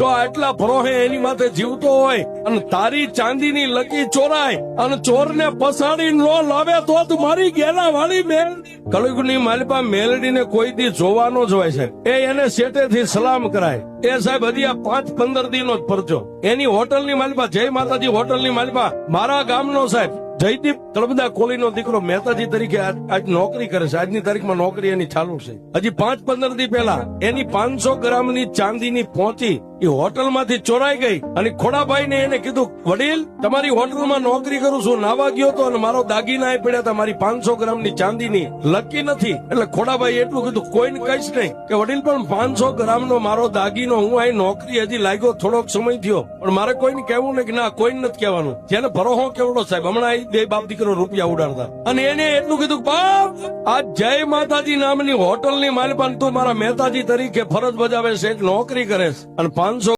તો આટલા ભરોહે એની માથે જીવતો હોય અને તારી ચાંદીની લકી ચોરાય અને ચોરને પસાડી નો લાવે તો તું મારી ગેલા વાળી મેલડી કળયુગની માલિપા મેલડીને કોઈ દી જોવાનો જ હોય છે. એને શેટેથી સલામ કરાય. એ સાહેબ હજી આ 5-15 દિનનો જ પરચો. એની હોટલની માલિપા, જય માતાજી હોટલની માલિપા, મારા ગામનો સાહેબ જયદીપ તળપદા કોલીનો દીકરો મહેતાજી તરીકે આજ નોકરી કરે છે. આજની તારીખમાં નોકરી એની ચાલુ છે. હજી 5-15 દી પહેલા એની 500 ગ્રામની ચાંદીની પહોંચી એ હોટલમાંથી ચોરાઈ ગઈ અને ખોડાભાઈ ને એને કીધું, વડીલ તમારી હોટલમાં નોકરી કરું છું, નાવા ગયો તો અને મારો દાગીના એ પડ્યા હતા, મારી 500 ગ્રામની ચાંદીની લકી નથી. એટલે ખોડાભાઈ એટલું કીધું, કોઈને કહીશ નહીં કે વડીલ પણ 500 ગ્રામનો મારો દાગીનો, હું અહીં નોકરી હજી લાગ્યો થોડોક સમય થયો, પણ મારે કોઈને કહેવું નહીં કે ના કોઈને નથી કહેવાનું. જેને ભરોહો કેવડો સાહેબ, હમણાં બે બાપ દીકરો રૂપિયા ઉડાડતા અને એને એટલું કીધું, બાપ આ જય માતાજી નામની હોટલની માલિપાન તું મારા મહેતાજી તરીકે ફરજ બજાવે છે, એક નોકરી કરે છે અને 500